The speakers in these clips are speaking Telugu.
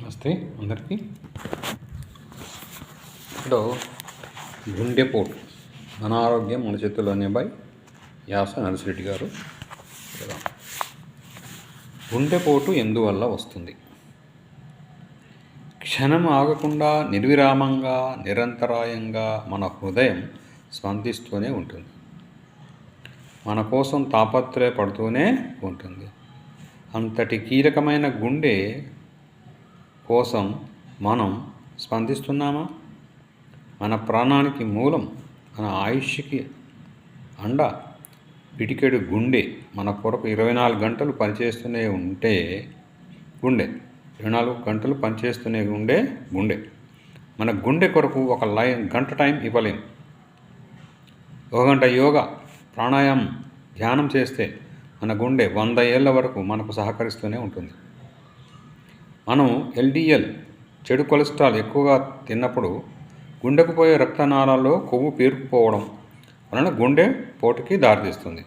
నమస్తే అందరికీ. ఇప్పుడు గుండెపోటు మన ఆరోగ్యం మన చేతుల్లోనే బై యాస నరసిరెడ్డి గారు. గుండెపోటు ఎందువల్ల వస్తుంది? క్షణం ఆగకుండా నిర్విరామంగా నిరంతరాయంగా మన హృదయం స్పందిస్తూనే ఉంటుంది. మన కోసం తాపత్రయపడుతూనే ఉంటుంది. అంతటి కీలకమైన గుండె కోసం మనం స్పందిస్తున్నామా? మన ప్రాణానికి మూలం, మన ఆయుష్కి అండ పిడికెడు గుండె మన కొరకు 24 గంటలు పనిచేస్తూనే ఉంటే గుండె 24 గంటలు పనిచేస్తూనే గుండె మన గుండె కొరకు ఒక గంట టైం ఇవ్వలేం. 1 గంట యోగా ప్రాణాయామం ధ్యానం చేస్తే మన గుండె 100 ఏళ్ళ వరకు మనకు సహకరిస్తూనే ఉంటుంది. మనం LDL చెడు కొలెస్ట్రాల్ ఎక్కువగా తిన్నప్పుడు గుండెకు పోయే రక్తనాళాల్లో కొవ్వు పేరుకుపోవడం వలన గుండె పోటుకి దారితీస్తుంది.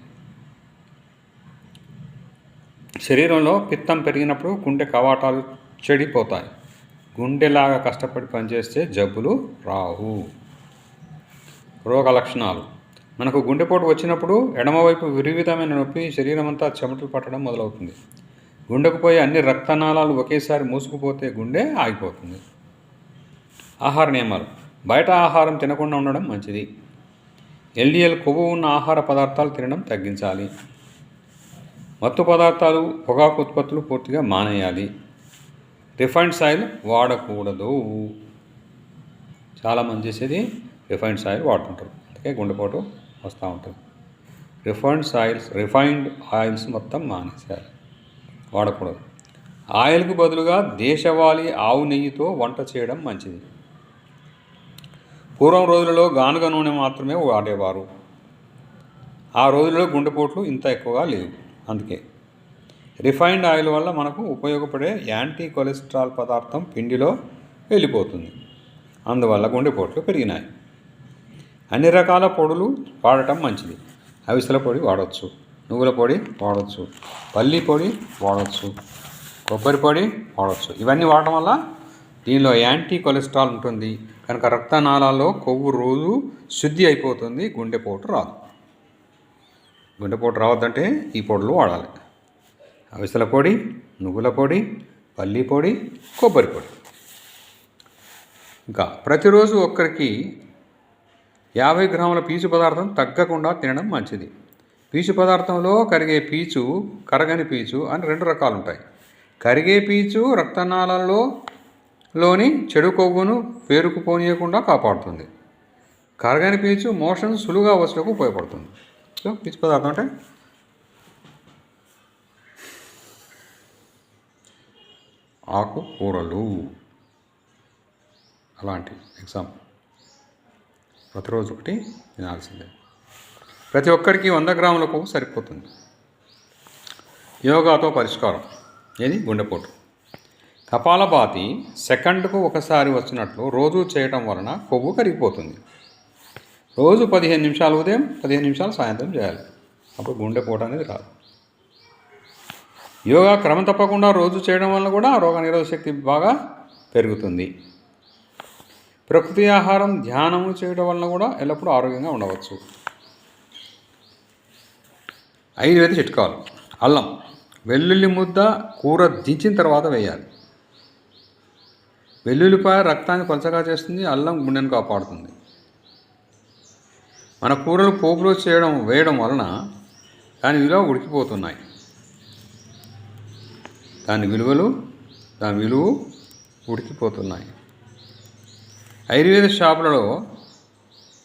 శరీరంలో పిత్తం పెరిగినప్పుడు గుండె కవాటాలు చెడిపోతాయి. గుండెలాగా కష్టపడి పనిచేస్తే జబ్బులు రావు. రోగ లక్షణాలు: మనకు గుండెపోటు వచ్చినప్పుడు ఎడమవైపు విపరీతమైన నొప్పి, శరీరం అంతా చెమటలు పట్టడం మొదలవుతుంది. గుండెకు పోయే అన్ని రక్తనాళాలు ఒకేసారి మూసుకుపోతే గుండె ఆగిపోతుంది. ఆహార నియమాలు: బయట ఆహారం తినకుండా ఉండడం మంచిది. LDL కొవ్వు ఉన్న ఆహార పదార్థాలు తినడం తగ్గించాలి. మత్తు పదార్థాలు, పొగాకు ఉత్పత్తులు పూర్తిగా మానేయాలి. రిఫైన్డ్ ఆయిల్ వాడకూడదు. చాలామంది చేసేది రిఫైన్డ్ ఆయిల్ వాడుతుంటారు, అందుకే గుండెపోటు వస్తూ ఉంటుంది. రిఫైన్డ్ ఆయిల్స్ మొత్తం మానేసేయాలి, వాడకూడదు. ఆయిల్కు బదులుగా దేశవాళీ ఆవు నెయ్యితో వంట చేయడం మంచిది. పూర్వం రోజులలో గానుగ నూనె మాత్రమే వాడేవారు. ఆ రోజుల్లో గుండెపోట్లు ఇంత ఎక్కువగా లేవు. అందుకే రిఫైన్డ్ ఆయిల్ వల్ల మనకు ఉపయోగపడే యాంటీ కొలెస్ట్రాల్ పదార్థం పిండిలో వెళ్ళిపోతుంది. అందువల్ల గుండెపోట్లు పెరిగినాయి. అన్ని రకాల పొడులు వాడటం మంచిది. అవిసెల పొడి వాడవచ్చు, నువ్వుల పొడి వాడవచ్చు, పల్లి పొడి వాడవచ్చు, కొబ్బరి పొడి వాడవచ్చు. ఇవన్నీ వాడటం వల్ల దీనిలో యాంటీ కొలెస్ట్రాల్ ఉంటుంది కనుక రక్తనాళాల్లో కొవ్వు రోజు శుద్ధి అయిపోతుంది. గుండెపోటు రాదు. గుండెపోటు రావద్దంటే ఈ పొడులు వాడాలి: అవిసెల పొడి, నువ్వుల పొడి, పల్లి పొడి, కొబ్బరి పొడి. ఇంకా ప్రతిరోజు ఒక్కరికి 50 గ్రాముల పీచు పదార్థం తగ్గకుండా తినడం మంచిది. పీచు పదార్థంలో కరిగే పీచు, కరగని పీచు అని 2 రకాలు ఉంటాయి. కరిగే పీచు రక్తనాళాల్లోని చెడు కొవ్వును పేరుకుపోనీయకుండా కాపాడుతుంది. కరగని పీచు మోషన్ సులువుగా వచ్చేందుకు ఉపయోగపడుతుంది. సో పీచు పదార్థం అంటే ఆకుకూరలు అలాంటి ఎగ్జాంపుల్. ప్రతిరోజు ఒకటి తినాల్సిందే. ప్రతి ఒక్కరికి 100 గ్రాముల కొవ్వు సరిపోతుంది. యోగాతో పరిష్కారం. ఏది? గుండెపోటు. కపాలభాతి సెకండ్కు ఒకసారి వచ్చినట్లు రోజు చేయటం వలన కొవ్వు కరిగిపోతుంది. రోజు 15 నిమిషాలు ఉదయం, 15 నిమిషాలు సాయంత్రం చేయాలి. అప్పుడు గుండెపోటు అనేది రాదు. యోగా క్రమం తప్పకుండా రోజు చేయడం వల్ల కూడా రోగనిరోధక శక్తి బాగా పెరుగుతుంది. ప్రకృతి ఆహారం, ధ్యానము చేయడం వలన కూడా ఎల్లప్పుడూ ఆరోగ్యంగా ఉండవచ్చు. ఆయుర్వేద చిట్కాలు. అల్లం, వెల్లుల్లి ముద్ద కూర దించిన తర్వాత వేయాలి. వెల్లుల్లిపాయ రక్తాన్ని పలచగా చేస్తుంది, అల్లం గుండెను కాపాడుతుంది. మన కూరలు పోపులో వేయడం వలన దాని విలువ ఉడికిపోతున్నాయి. దాని విలువ ఉడికిపోతున్నాయి. ఆయుర్వేద షాపులలో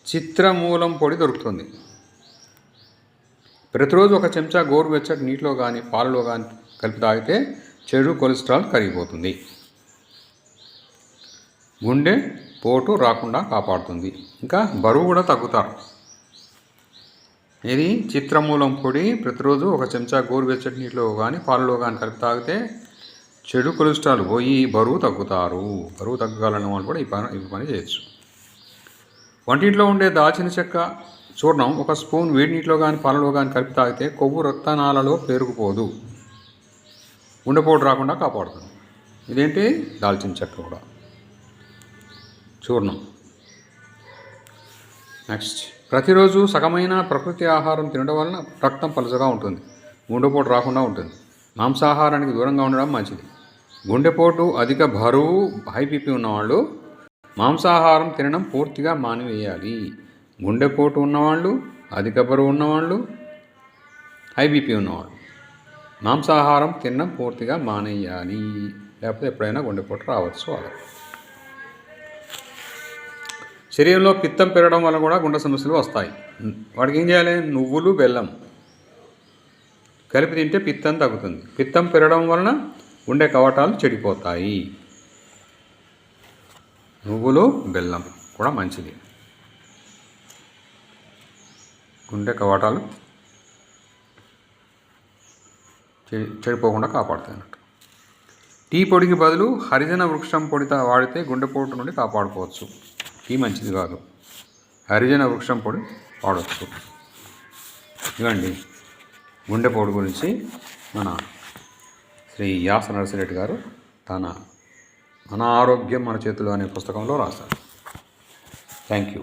చిత్రమూలం పొడి దొరుకుతుంది. ప్రతిరోజు 1 చెంచా గోరువెచ్చటి నీటిలో కానీ పాలలో కానీ కలిపి తాగితే చెడు కొలెస్ట్రాల్ కరిగిపోతుంది. గుండె పోటు రాకుండా కాపాడుతుంది. ఇంకా బరువు కూడా తగ్గుతారు. ఇది చిత్రమూలం పొడి ప్రతిరోజు 1 చెంచా గోరువెచ్చటి నీటిలో కానీ పాలలో కానీ కలిపి తాగితే చెడు కొలెస్ట్రాల్ పోయి బరువు తగ్గుతారు. బరువు తగ్గాలన్న వాళ్ళు కూడా ఈ పని చేయొచ్చు. వంటింట్లో ఉండే దాల్చిన చెక్క చూర్ణం 1 స్పూన్ వేడి నీటిలో కానీ పాలలో కానీ కలిపి తాగితే కొవ్వు రక్తనాళాలలో పేరుకుపోదు, గుండెపోటు రాకుండా కాపాడుతుంది. ఇదేంటి దాల్చిన చెక్క కూడా చూర్ణం. నెక్స్ట్, ప్రతిరోజు సగమైన ప్రకృతి ఆహారం తినడం వలన రక్తం పలుచగా ఉంటుంది, గుండెపోటు రాకుండా ఉంటుంది. మాంసాహారానికి దూరంగా ఉండడం మంచిది. గుండెపోటు, అధిక బరువు, హై బీపీ ఉన్నవాళ్ళు మాంసాహారం తినడం పూర్తిగా మానివేయాలి. గుండెపోటు ఉన్నవాళ్ళు, అధిక బరువు ఉన్నవాళ్ళు, హై బీపీ ఉన్నవాళ్ళు మాంసాహారం తినడం పూర్తిగా మానేయాలి, లేకపోతే ఎప్పుడైనా గుండెపోటు రావచ్చు వాళ్ళకి. శరీరంలో పిత్తం పెరగడం వల్ల కూడా గుండె సమస్యలు వస్తాయి. వాడికి ఏం చేయాలి? నువ్వులు, బెల్లం కలిపి తింటే పిత్తం తగ్గుతుంది. పిత్తం పెరగడం వలన గుండె కవాటాలు చెడిపోతాయి. నువ్వులు, బెల్లం కూడా మంచిది, గుండె కవాటాలు చెడిపోకుండా కాపాడుతాయి అన్నట్టు. టీ పొడికి బదులు హరిజన వృక్షం పొడి వాడితే గుండెపోటు నుండి కాపాడుకోవచ్చు. టీ మంచిది కాదు, హరిజన వృక్షం పొడి వాడవచ్చు. ఇవ్వండి గుండెపోటు గురించి మన శ్రీ యాస నరసిరెడ్డి గారు తన మన ఆరోగ్యం మన చేతులు అనే పుస్తకంలో రాశారు. Thank you.